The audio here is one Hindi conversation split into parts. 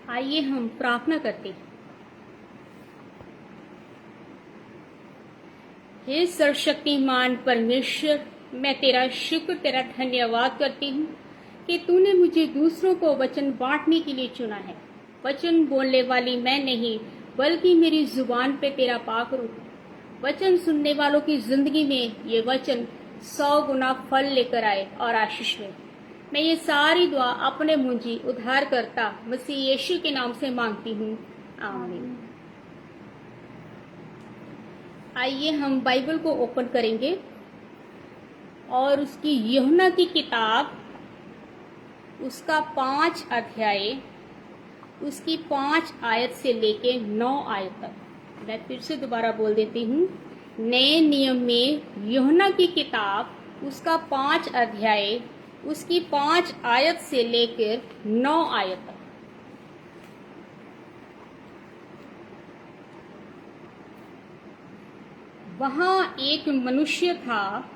आइए हम प्रार्थना करते हैं। हे सर्वशक्तिमान परमेश्वर, मैं तेरा शुक्र, तेरा धन्यवाद करती हूँ कि तूने मुझे दूसरों को वचन बांटने के लिए चुना है। वचन बोलने वाली मैं नहीं, बल्कि मेरी जुबान पे तेरा पाक रूह। वचन सुनने वालों की जिंदगी में ये वचन 100 गुना फल लेकर आए और आशीष में। मैं ये सारी दुआ अपने मुंजी उद्धारकर्ता मसीह यीशु के नाम से मांगती हूँ, आमीन। आइए हम बाइबल को ओपन करेंगे और उसकी यूहन्ना की किताब, उसका 5 अध्याय, उसकी 5 आयत से लेके 9 आयत तक। मैं फिर से दोबारा बोल देती हूँ। नए नियम में यूहन्ना की किताब, उसका 5 अध्याय, उसकी 5 आयत से लेकर 9 आयत तक। वहां एक मनुष्य था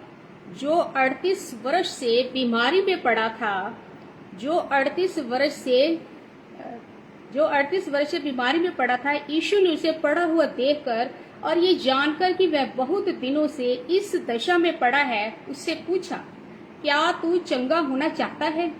जो 38 वर्ष से बीमारी में पड़ा था, जो 38 वर्ष से बीमारी में पड़ा था। यीशु ने उसे पड़ा हुआ देखकर और ये जानकर कि वह बहुत दिनों से इस दशा में पड़ा है, उससे पूछा, क्या तू चंगा होना चाहता है?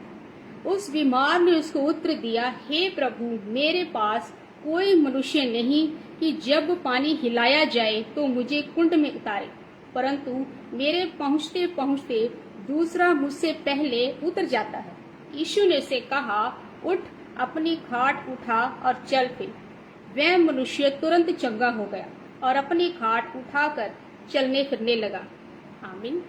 उस बीमार ने उसको उत्तर दिया, हे प्रभु, मेरे पास कोई मनुष्य नहीं कि जब पानी हिलाया जाए तो मुझे कुंड में उतारे, परंतु मेरे पहुंचते पहुंचते दूसरा मुझसे पहले उतर जाता है। यीशु ने उसे कहा, उठ, अपनी खाट उठा और चल फिर। वह मनुष्य तुरंत चंगा हो गया और अपनी खाट उठाकर चलने फिरने लगा। आमीन।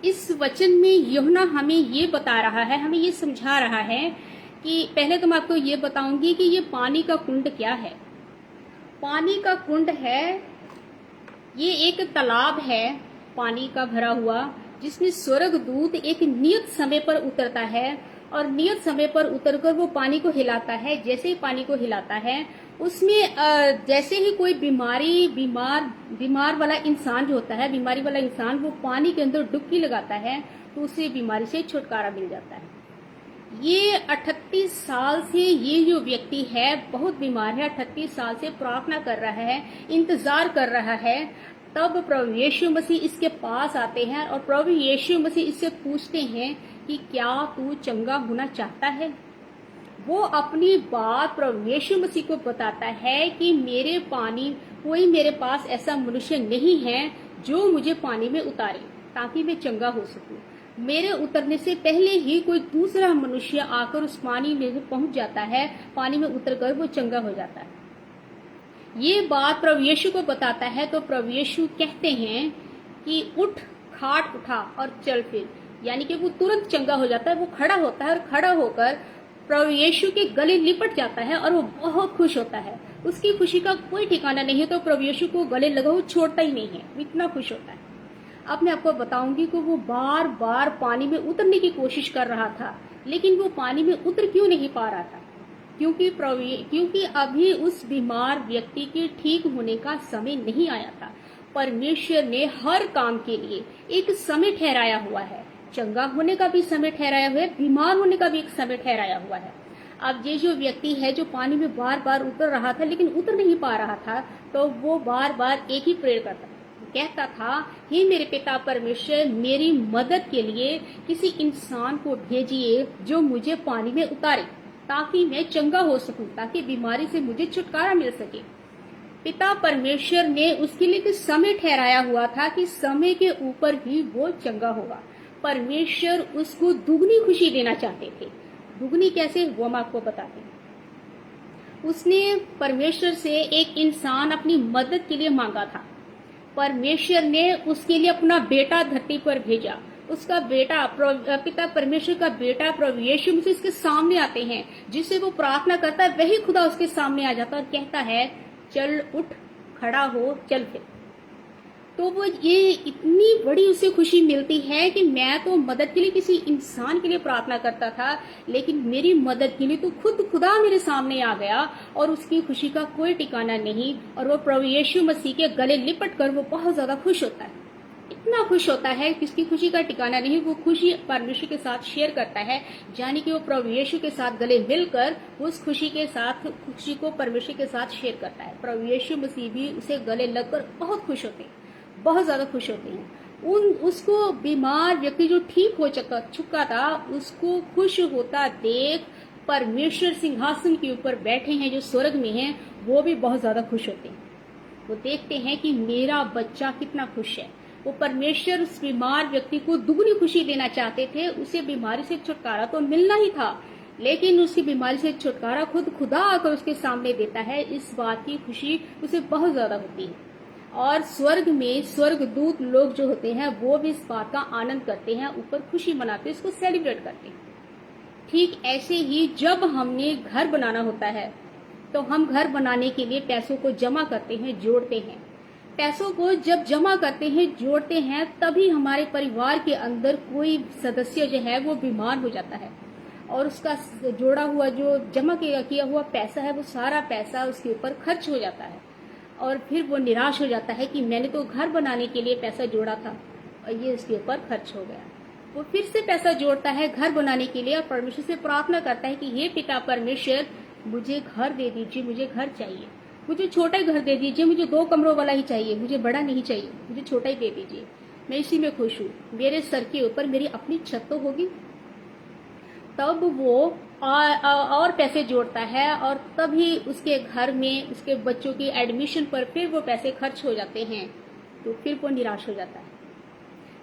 इस वचन में यूहन्ना हमें ये बता रहा है, हमें ये समझा रहा है कि पहले तो मैं आपको ये बताऊंगी कि ये पानी का कुंड क्या है। पानी का कुंड है, ये एक तालाब है पानी का भरा हुआ, जिसमें स्वर्गदूत एक नियत समय पर उतरता है और नियत समय पर उतरकर वो पानी को हिलाता है। जैसे ही पानी को हिलाता है, उसमें जैसे ही कोई बीमार वाला इंसान जो होता है, बीमारी वाला इंसान, वो पानी के अंदर डुबकी लगाता है तो उसे बीमारी से छुटकारा मिल जाता है। ये 38 साल से ये जो व्यक्ति है बहुत बीमार है, 38 साल से प्रार्थना कर रहा है, इंतजार कर रहा है। तब प्रभु यीशु मसीह इसके पास आते हैं और प्रभु यीशु मसीह इससे पूछते हैं कि क्या तू चंगा होना चाहता है? वो अपनी बात प्रभु यीशु मसीह को बताता है कि कोई मेरे पास ऐसा मनुष्य नहीं है जो मुझे पानी में उतारे ताकि मैं चंगा हो सकूं। मेरे उतरने से पहले ही कोई दूसरा मनुष्य आकर उस पानी में पहुंच जाता है, पानी में उतरकर वो चंगा हो जाता है। ये बात प्रभु यीशु को बताता है तो प्रभु यीशु कहते हैं कि उठ, खाट उठा और चल फिर। यानी कि वो तुरंत चंगा हो जाता है। वो खड़ा होता है और खड़ा होकर प्रभु यीशु के गले लिपट जाता है और वो बहुत खुश होता है। उसकी खुशी का कोई ठिकाना नहीं है। तो प्रभु यीशु को गले लगा, वो छोड़ता ही नहीं है, वो इतना खुश होता है। अब मैं आपको बताऊंगी कि वो बार बार पानी में उतरने की कोशिश कर रहा था, लेकिन वो पानी में उतर क्यों नहीं पा रहा था? क्योंकि अभी उस बीमार व्यक्ति के ठीक होने का समय नहीं आया था। परमेश्वर ने हर काम के लिए एक समय ठहराया हुआ है। चंगा होने का भी समय ठहराया हुआ है, बीमार होने का भी एक समय ठहराया हुआ है। अब ये जो व्यक्ति है जो पानी में बार बार उतर रहा था लेकिन उतर नहीं पा रहा था, तो वो बार बार एक ही प्रेयर करता था, कहता था, हे मेरे पिता परमेश्वर, मेरी मदद के लिए किसी इंसान को भेजिए जो मुझे पानी में उतारे ताकि मैं चंगा हो सकूं, ताकि बीमारी से मुझे छुटकारा मिल सके। पिता परमेश्वर ने उसके लिए एक समय ठहराया हुआ था कि समय के ऊपर ही वो चंगा होगा। परमेश्वर उसको दुगनी खुशी देना चाहते थे। दुगनी कैसे, वो हम आपको बताते हैं। उसने परमेश्वर से एक इंसान अपनी मदद के लिए मांगा था। परमेश्वर ने उसके लिए अपना बेटा धरती पर भेजा। उसका बेटा, पिता परमेश्वर का बेटा प्रभु यीशु मसीह उसके सामने आते हैं। जिससे वो प्रार्थना करता है वही खुदा उसके सामने आ जाता है और कहता है, चल उठ, खड़ा हो, चल फिर। तो वो ये इतनी बड़ी उसे खुशी मिलती है कि मैं तो मदद के लिए किसी इंसान के लिए प्रार्थना करता था, लेकिन मेरी मदद के लिए तो खुद खुदा मेरे सामने आ गया। और उसकी खुशी का कोई ठिकाना नहीं। और वो प्रभु यीशु मसीह के गले लिपट कर वो बहुत ज्यादा खुश होता है। इतना खुश होता है कि उसकी खुशी का ठिकाना नहीं, वो खुशी परमेश्वर के साथ शेयर करता है, यानी कि वो प्रभु यीशु के साथ गले मिलकर उस खुशी को परमेश्वर के साथ शेयर करता है। प्रभु यीशु मसीह भी उसे गले लगकर बहुत खुश होते हैं, बहुत ज्यादा खुश होते हैं। उसको बीमार व्यक्ति जो ठीक हो चुका था, उसको खुश होता देख परमेश्वर सिंहासन के ऊपर बैठे हैं जो स्वर्ग में हैं, वो भी बहुत ज्यादा खुश होते हैं। वो देखते हैं कि मेरा बच्चा कितना खुश है। वो परमेश्वर उस बीमार व्यक्ति को दुगनी खुशी देना चाहते थे। उसे बीमारी से छुटकारा तो मिलना ही था, लेकिन उसकी बीमारी से छुटकारा खुद खुदा आकर उसके सामने देता है। इस बात की खुशी उसे बहुत ज्यादा होती है। और स्वर्ग में स्वर्गदूत लोग जो होते हैं वो भी इस बात का आनंद करते हैं, ऊपर खुशी मनाते हैं, इसको सेलिब्रेट करते हैं। ठीक ऐसे ही जब हमने घर बनाना होता है तो हम घर बनाने के लिए पैसों को जमा करते हैं, जोड़ते हैं। पैसों को जब जमा करते हैं, जोड़ते हैं, तभी हमारे परिवार के अंदर कोई सदस्य जो है वो बीमार हो जाता है और उसका जोड़ा हुआ जो जमा किया हुआ पैसा है वो सारा पैसा उसके ऊपर खर्च हो जाता है। और फिर वो निराश हो जाता है कि मैंने तो घर बनाने के लिए पैसा जोड़ा था और ये उसके ऊपर खर्च हो गया। वो फिर से पैसा जोड़ता है घर बनाने के लिए और परमेश्वर से प्रार्थना करता है कि हे पिता परमेश्वर, मुझे घर दे दीजिए, मुझे घर चाहिए, मुझे छोटा ही घर दे दीजिए, मुझे 2 कमरों वाला ही चाहिए, मुझे बड़ा नहीं चाहिए, मुझे छोटा ही दे दीजिए, मैं इसी में खुश हूँ, मेरे सर के ऊपर मेरी अपनी छत तो होगी। तब वो और पैसे जोड़ता है और तभी उसके घर में उसके बच्चों की एडमिशन पर फिर वो पैसे खर्च हो जाते हैं, तो फिर वो निराश हो जाता है।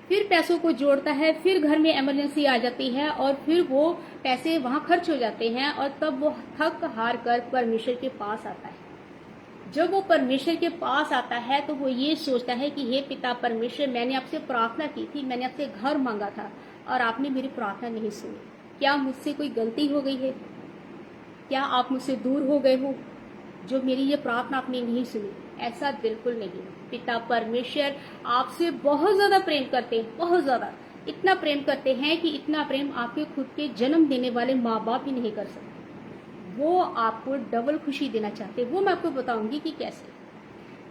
फिर पैसों को जोड़ता है, फिर घर में इमरजेंसी आ जाती है और फिर वो पैसे वहां खर्च हो जाते हैं और तब वो थक हार कर परमेश्वर के पास आता है। जब वो परमेश्वर के पास आता है तो वो ये सोचता है कि हे पिता परमेश्वर, मैंने आपसे प्रार्थना की थी, मैंने आपसे घर मांगा था और आपने मेरी प्रार्थना नहीं सुनी। क्या मुझसे कोई गलती हो गई है? क्या आप मुझसे दूर हो गए हो जो मेरी ये प्रार्थना आपने नहीं सुनी? ऐसा बिल्कुल नहीं। पिता परमेश्वर आपसे बहुत ज्यादा प्रेम करते हैं, बहुत ज्यादा, इतना प्रेम करते हैं कि इतना प्रेम आपके खुद के जन्म देने वाले माँ बाप ही नहीं कर सकते। वो आपको डबल खुशी देना चाहते हैं। वो मैं आपको बताऊंगी कि कैसे।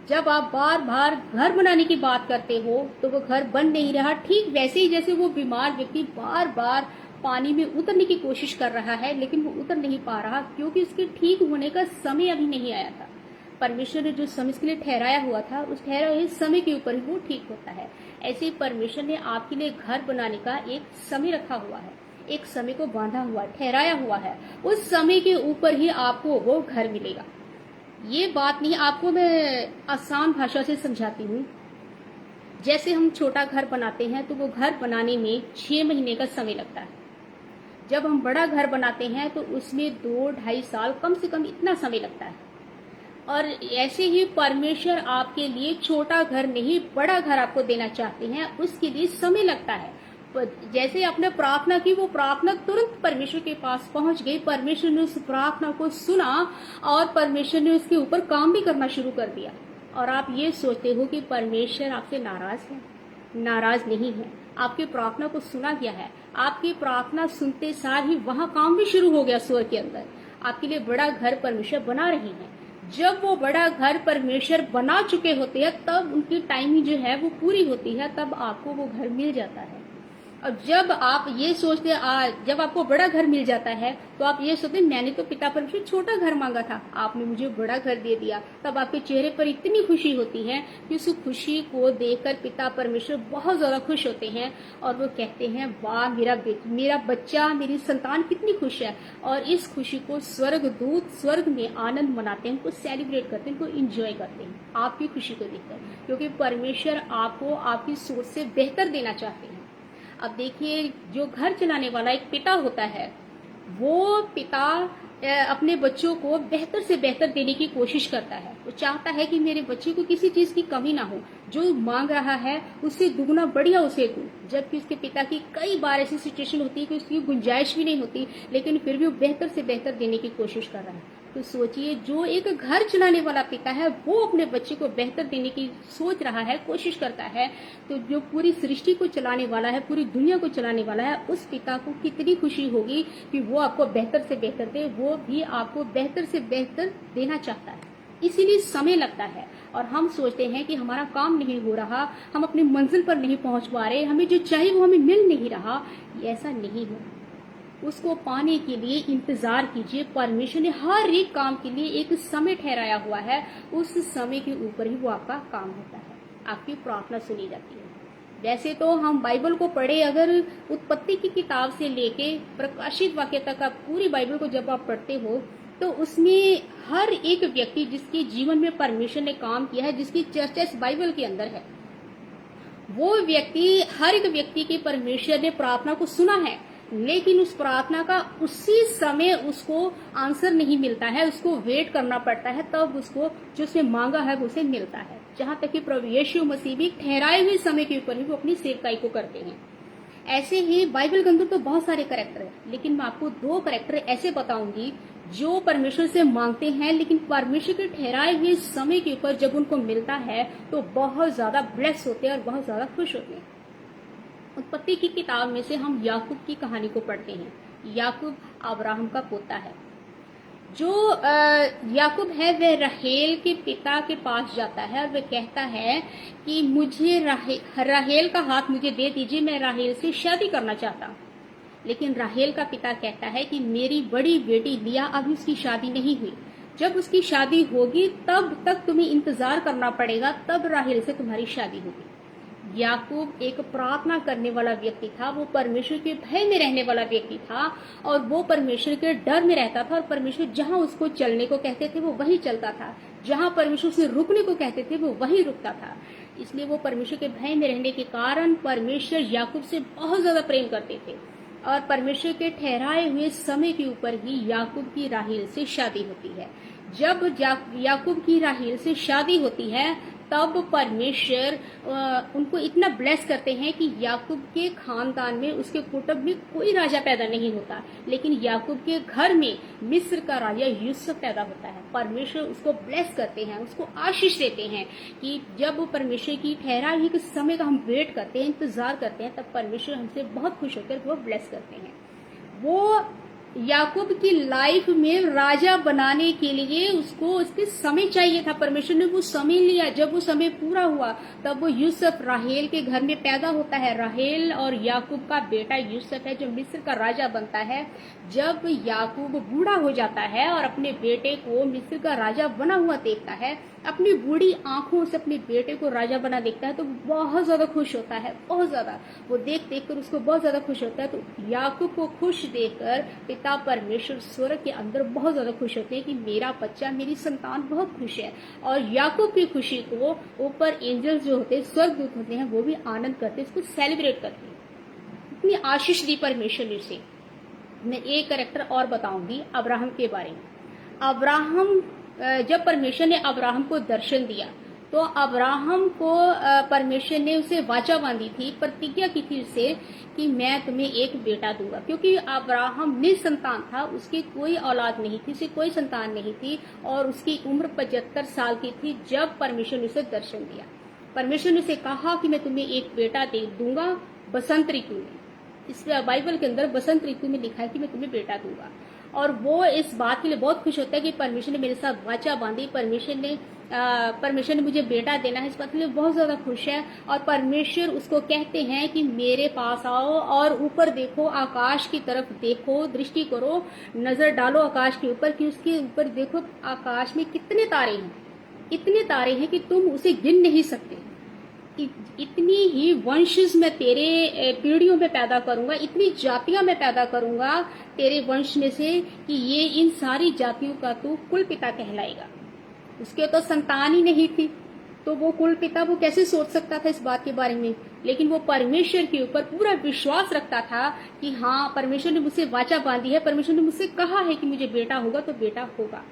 जब आप बार बार घर बनाने की बात करते हो तो वो घर बन नहीं रहा, ठीक वैसे ही जैसे वो बीमार व्यक्ति बार बार पानी में उतरने की कोशिश कर रहा है लेकिन वो उतर नहीं पा रहा क्योंकि उसके ठीक होने का समय अभी नहीं आया था। परमेश्वर ने जो समय के लिए ठहराया हुआ था, उस ठहराए हुए समय के ऊपर ही वो ठीक होता है। ऐसे ही परमेश्वर ने आपके लिए घर बनाने का एक समय रखा हुआ है, एक समय को बांधा हुआ, ठहराया हुआ है। उस समय के ऊपर ही आपको वो घर मिलेगा। ये बात नहीं, आपको मैं आसान भाषा से समझाती हूँ। जैसे हम छोटा घर बनाते हैं तो वो घर बनाने में 6 महीने का समय लगता है। जब हम बड़ा घर बनाते हैं तो उसमें 2-2.5 साल कम से कम इतना समय लगता है। और ऐसे ही परमेश्वर आपके लिए छोटा घर नहीं, बड़ा घर आपको देना चाहते हैं, उसके लिए समय लगता है। जैसे आपने प्रार्थना की, वो प्रार्थना तुरंत परमेश्वर के पास पहुंच गई। परमेश्वर ने उस प्रार्थना को सुना और परमेश्वर ने उसके ऊपर काम भी करना शुरू कर दिया। और आप ये सोचते हो कि परमेश्वर आपसे नाराज है? नाराज नहीं है। आपकी प्रार्थना को सुना गया है। आपकी प्रार्थना सुनते सार ही वहां काम भी शुरू हो गया। स्वर्ग के अंदर आपके लिए बड़ा घर परमेश्वर बना रहे हैं। जब वो बड़ा घर परमेश्वर बना चुके होते हैं तब उनकी टाइमिंग जो है वो पूरी होती है, तब आपको वो घर मिल जाता है। और जब आप ये सोचते जब आपको बड़ा घर मिल जाता है तो आप ये सोचते मैंने तो पिता परमेश्वर छोटा घर मांगा था, आपने मुझे बड़ा घर दे दिया। तब आपके चेहरे पर इतनी खुशी होती है कि उस खुशी को देखकर पिता परमेश्वर बहुत ज्यादा खुश होते हैं और वो कहते हैं वाह, मेरा बच्चा, मेरी संतान कितनी खुश है। और इस खुशी को स्वर्गदूत स्वर्ग में आनंद मनाते हैं, उनको सेलिब्रेट करते हैं, उनको इंजॉय करते हैं आपकी खुशी को देखकर, क्योंकि परमेश्वर आपको आपकी सोच से बेहतर देना चाहते हैं। अब देखिए, जो घर चलाने वाला एक पिता होता है, वो पिता अपने बच्चों को बेहतर से बेहतर देने की कोशिश करता है। वो चाहता है कि मेरे बच्चे को किसी चीज की कमी ना हो, जो मांग रहा है उससे दुगना बढ़िया उसे दूं। जबकि उसके पिता की कई बार ऐसी सिचुएशन होती है कि उसकी गुंजाइश भी नहीं होती, लेकिन फिर भी वो बेहतर से बेहतर देने की कोशिश कर रहा है। तो सोचिए, जो एक घर चलाने वाला पिता है वो अपने बच्चे को बेहतर देने की सोच रहा है, कोशिश करता है, तो जो पूरी सृष्टि को चलाने वाला है, पूरी दुनिया को चलाने वाला है, उस पिता को कितनी खुशी होगी कि वो आपको बेहतर से बेहतर दे। वो भी आपको बेहतर से बेहतर देना चाहता है। इसीलिए समय लगता है और हम सोचते हैं कि हमारा काम नहीं हो रहा, हम अपनी मंजिल पर नहीं पहुंच पा रहे, हमें जो चाहिए वो हमें मिल नहीं रहा। ऐसा नहीं है। उसको पाने के लिए इंतजार कीजिए। परमेश्वर ने हर एक काम के लिए एक समय ठहराया हुआ है, उस समय के ऊपर ही वो आपका काम होता है, आपकी प्रार्थना सुनी जाती है। वैसे तो हम बाइबल को पढ़े, अगर उत्पत्ति की किताब से लेके प्रकाशित वाक्य तक आप पूरी बाइबल को जब आप पढ़ते हो तो उसमें हर एक व्यक्ति जिसके जीवन में परमेश्वर ने काम किया है, जिसकी चर्चा इस बाइबल के अंदर है, वो व्यक्ति, हर एक व्यक्ति की परमेश्वर ने प्रार्थना को सुना है, लेकिन उस प्रार्थना का उसी समय उसको आंसर नहीं मिलता है, उसको वेट करना पड़ता है, तब उसको जो उसने मांगा है वो उसे मिलता है। जहां तक कि प्रभु यीशु मसीह भी ठहराए हुए समय के ऊपर ही वो अपनी सेवकाई को करते हैं। ऐसे ही बाइबल के अंदर तो बहुत सारे कैरेक्टर है, लेकिन मैं आपको 2 कैरेक्टर ऐसे बताऊंगी जो परमेश्वर से मांगते हैं, लेकिन परमेश्वर के ठहराए हुए समय के ऊपर जब उनको मिलता है तो बहुत ज्यादा ब्लेस होते हैं और बहुत ज्यादा खुश होते हैं। उत्पत्ति की किताब में से हम याकूब की कहानी को पढ़ते हैं। याकूब अब्राहम का पोता है। जो याकूब है वह राहेल के पिता के पास जाता है और वह कहता है कि मुझे राहेल का हाथ मुझे दे दीजिए, मैं राहेल से शादी करना चाहता हूँ। लेकिन राहेल का पिता कहता है कि मेरी बड़ी बेटी लिया, अभी उसकी शादी नहीं हुई, जब उसकी शादी होगी तब तक तुम्हें इंतजार करना पड़ेगा, तब राहेल से तुम्हारी शादी होगी। याकूब एक प्रार्थना करने वाला व्यक्ति था, वो परमेश्वर के भय में रहने वाला व्यक्ति था और वो परमेश्वर के डर में रहता था और परमेश्वर जहां उसको चलने को कहते थे वो वहीं चलता था, जहां परमेश्वर से रुकने को कहते थे वो वहीं रुकता था। इसलिए वो परमेश्वर के भय में रहने के कारण परमेश्वर याकूब से बहुत ज्यादा प्रेम करते थे और परमेश्वर के ठहराए हुए समय के ऊपर ही याकूब की राहेल से शादी होती है। जब याकूब की राहेल से शादी होती है तब परमेश्वर उनको इतना ब्लेस करते हैं कि याकूब के खानदान में, उसके कुटुंब में कोई राजा पैदा नहीं होता, लेकिन याकूब के घर में मिस्र का राजा यूसुफ पैदा होता है। परमेश्वर उसको ब्लेस करते हैं, उसको आशीष देते हैं कि जब परमेश्वर की ठहराई हुई समय का हम वेट करते हैं, इंतजार करते हैं, तब परमेश्वर हमसे बहुत खुश होकर वो ब्लेस करते हैं। वो याकूब की लाइफ में राजा बनाने के लिए उसको उसके समय चाहिए था। परमेश्वर ने वो समय लिया, जब वो समय पूरा हुआ तब वो यूसुफ राहेल के घर में पैदा होता है। राहेल और याकूब का बेटा यूसुफ है जो मिस्र का राजा बनता है। जब याकूब बूढ़ा हो जाता है और अपने बेटे को मिस्र का राजा बना हुआ देखता है, अपनी बूढ़ी आंखों से अपने बेटे को राजा बना देखता है, तो बहुत ज्यादा खुश होता है, बहुत ज्यादा। वो देख कर उसको बहुत ज्यादा खुश होता है। तो याकूब को खुश देखकर पिता परमेश्वर स्वर्ग के अंदर बहुत ज्यादा खुश होते हैं कि मेरा बच्चा, मेरी संतान बहुत खुश है। और याकूब की खुशी को ऊपर एंजल्स जो होते हैं, स्वर्गदूत होते हैं, वो भी आनंद करते, इसको सेलिब्रेट करते हैं। इतनी आशीष दी परमेश्वर ने उसे। मैं एक कैरेक्टर और बताऊंगी अब्राहम के बारे में। अब्राहम, जब परमेश्वर ने अब्राहम को दर्शन दिया तो अब्राहम को परमेश्वर ने उसे वाचा बांधी थी, प्रतिज्ञा की थी उसे कि मैं तुम्हें एक बेटा दूंगा। क्योंकि अब्राहम निसंतान था, उसकी कोई औलाद नहीं थी, उसे कोई संतान नहीं थी और उसकी उम्र 75 साल की थी जब परमेश्वर ने उसे दर्शन दिया। परमेश्वर ने उसे कहा कि मैं तुम्हें एक बेटा दे दूंगा बसंत ऋतु में। इस बाइबल के अंदर बसंत ऋतु में लिखा है कि मैं तुम्हें बेटा दूंगा। और वो इस बात के लिए बहुत खुश होता है कि परमेश्वर ने मेरे साथ वाचा बांधी, परमेश्वर ने मुझे बेटा देना है, इस बात के लिए बहुत ज्यादा खुश है। और परमेश्वर उसको कहते हैं कि मेरे पास आओ और ऊपर देखो, आकाश की तरफ देखो, दृष्टि करो, नजर डालो आकाश के ऊपर कि उसके ऊपर देखो आकाश में कितने तारे हैं, इतने तारे हैं कि तुम उसे गिन नहीं सकते। इतनी ही वंशज मैं तेरे पीढ़ियों में पैदा करूंगा, इतनी जातियां मैं पैदा करूंगा तेरे वंश में से कि ये इन सारी जातियों का तू कुल पिता कहलाएगा। उसके तो संतान ही नहीं थी, तो वो कुल पिता वो कैसे सोच सकता था इस बात के बारे में। लेकिन वो परमेश्वर के ऊपर पूरा विश्वास रखता था कि हाँ, परमेश्वर ने मुझसे वाचा बांधी है, परमेश्वर ने मुझसे कहा है कि मुझे बेटा होगा तो बेटा होगा।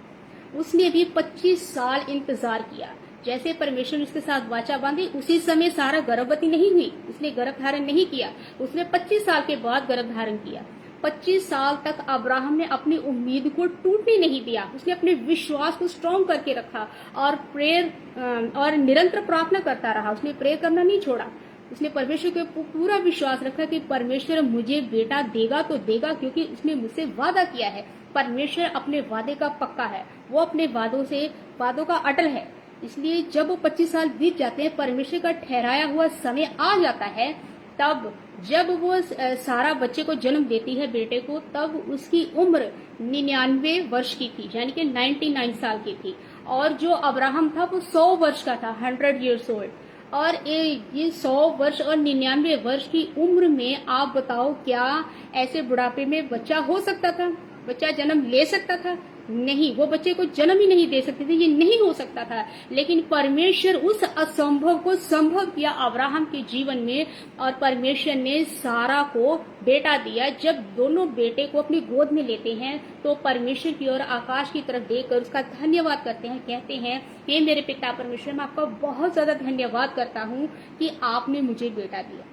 उसने भी 25 साल इंतजार किया। जैसे परमेश्वर ने उसके साथ वाचा बांधी, उसी समय सारा गर्भवती नहीं हुई, उसने गर्भ धारण नहीं किया, उसने 25 साल के बाद गर्भ धारण किया। 25 साल तक अब्राहम ने अपनी उम्मीद को टूटने नहीं दिया, उसने अपने विश्वास को स्ट्रॉन्ग करके रखा और प्रेयर और निरंतर प्रार्थना करता रहा। उसने प्रेयर करना नहीं छोड़ा, उसने परमेश्वर के पूरा विश्वास रखा कि परमेश्वर मुझे बेटा देगा तो देगा, क्योंकि उसने मुझसे वादा किया है। परमेश्वर अपने वादे का पक्का है, वो अपने वादों का अटल है। इसलिए जब वो 25 साल बीत जाते हैं, परमेश्वर का ठहराया हुआ समय आ जाता है, तब जब वो सारा बच्चे को जन्म देती है, बेटे को, तब उसकी उम्र 99 वर्ष की थी, यानी कि 99 साल की थी। और जो अब्राहम था वो 100 वर्ष का था, 100 years old। और ये 100 वर्ष और 99 वर्ष की उम्र में आप बताओ, क्या ऐसे बुढ़ापे में बच्चा हो सकता था? बच्चा जन्म ले सकता था? नहीं, वो बच्चे को जन्म ही नहीं दे सकते थे, ये नहीं हो सकता था। लेकिन परमेश्वर उस असंभव को संभव किया अब्राहम के जीवन में, और परमेश्वर ने सारा को बेटा दिया। जब दोनों बेटे को अपनी गोद में लेते हैं, तो परमेश्वर की ओर आकाश की तरफ देखकर उसका धन्यवाद करते हैं, कहते हैं, हे मेरे पिता परमेश्वर, मैं आपका बहुत ज्यादा धन्यवाद करता हूँ कि आपने मुझे बेटा दिया।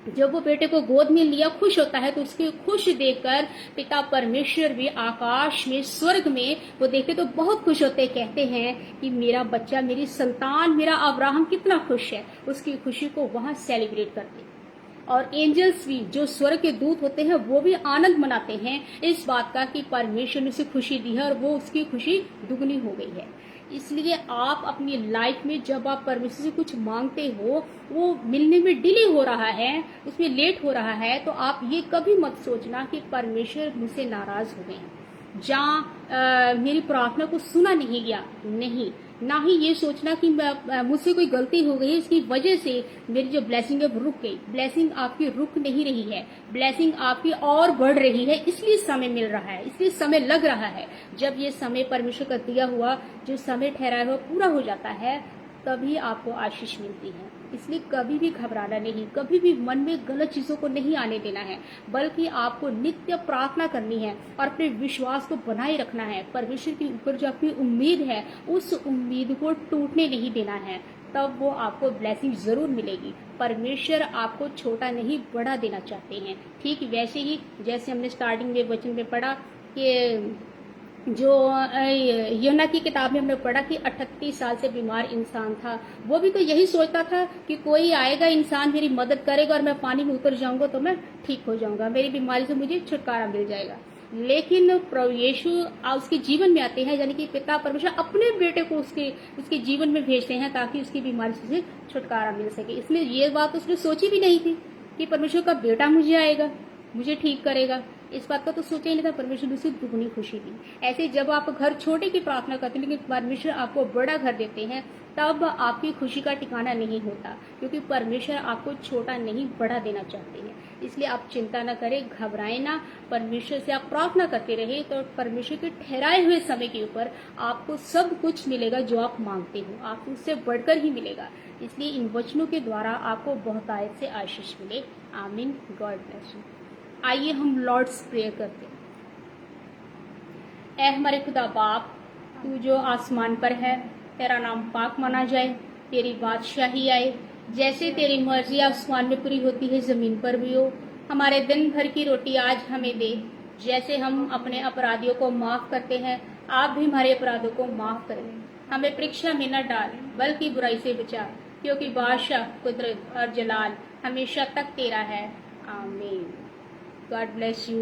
जब वो बेटे को गोद में लिया, खुश होता है, तो उसके खुश देखकर पिता परमेश्वर भी आकाश में, स्वर्ग में वो देखते तो बहुत खुश होते, कहते हैं कि मेरा बच्चा, मेरी संतान, मेरा अब्राहम कितना खुश है। उसकी खुशी को वहां सेलिब्रेट करते। और एंजल्स भी, जो स्वर्ग के दूत होते हैं, वो भी आनंद मनाते हैं इस बात का कि परमेश्वर ने उसे खुशी दी है, और वो उसकी खुशी दुगनी हो गई है। इसलिए आप अपनी लाइफ में जब आप परमेश्वर से कुछ मांगते हो, वो मिलने में डिले हो रहा है, उसमें लेट हो रहा है, तो आप ये कभी मत सोचना कि परमेश्वर मुझसे नाराज हो गए हैं, जहाँ मेरी प्रार्थना को सुना नहीं गया। नहीं, ना ही ये सोचना कि मुझसे कोई गलती हो गई, इसकी वजह से मेरी जो ब्लेसिंग है वो रुक गई। ब्लेसिंग आपकी रुक नहीं रही है, ब्लेसिंग आपकी और बढ़ रही है, इसलिए समय मिल रहा है, इसलिए समय लग रहा है। जब ये समय परमेश्वर का दिया हुआ जो समय ठहराया हुआ पूरा हो जाता है, तभी आपको आशीष मिलती है। इसलिए कभी भी घबराना नहीं, कभी भी मन में गलत चीजों को नहीं आने देना है, बल्कि आपको नित्य प्रार्थना करनी है और अपने विश्वास को बनाए रखना है। परमेश्वर के ऊपर जो आपकी उम्मीद है, उस उम्मीद को टूटने नहीं देना है, तब वो आपको ब्लेसिंग जरूर मिलेगी। परमेश्वर आपको छोटा नहीं, बड़ा देना चाहते हैं। ठीक वैसे ही जैसे हमने स्टार्टिंग में वचन में पढ़ा कि जो यूहन्ना की किताब में हमने पढ़ा कि 38 साल से बीमार इंसान था, वो भी तो यही सोचता था कि कोई आएगा, इंसान मेरी मदद करेगा और मैं पानी में उतर जाऊंगा तो मैं ठीक हो जाऊंगा, मेरी बीमारी से मुझे छुटकारा मिल जाएगा। लेकिन प्रभु यीशु उसके जीवन में आते हैं, यानी कि पिता परमेश्वर अपने बेटे को उसके जीवन में भेजते हैं ताकि उसकी बीमारी से छुटकारा मिल सके। इसलिए ये बात उसने सोची भी नहीं थी कि परमेश्वर का बेटा मुझे आएगा, मुझे ठीक करेगा। इस बात का तो सोचा ही नहीं था। परमेश्वर ने उसे दुगनी खुशी दी। ऐसे जब आप घर छोटे की प्रार्थना करते हैं, लेकिन परमेश्वर आपको बड़ा घर देते हैं, तब आपकी खुशी का ठिकाना नहीं होता, क्योंकि परमेश्वर आपको छोटा नहीं, बड़ा देना चाहते हैं। इसलिए आप चिंता न करें, घबराएं ना, परमेश्वर से आप प्रार्थना करते रहे, तो परमेश्वर के ठहराए हुए समय के ऊपर आपको सब कुछ मिलेगा जो आप मांगते हो, आपको उससे बढ़कर ही मिलेगा। इसलिए इन वचनों के द्वारा आपको बहुतायत से आशीष मिले। आमीन। God bless you. आइए हम लॉर्ड्स प्रेयर करते हैं। ऐ हमारे खुदा बाप, तू जो आसमान पर है, तेरा नाम पाक माना जाए, तेरी बादशाही आए, जैसे तेरी मर्जी आसमान में पूरी होती है जमीन पर भी हो। हमारे दिन भर की रोटी आज हमें दे, जैसे हम अपने अपराधियों को माफ करते हैं, आप भी हमारे अपराधों को माफ करें। हमें परीक्षा में न डाल, बल्कि बुराई से बचा, क्योंकि बादशाह, कुदरत और जलाल हमेशा तक तेरा है। आमीन। God bless you.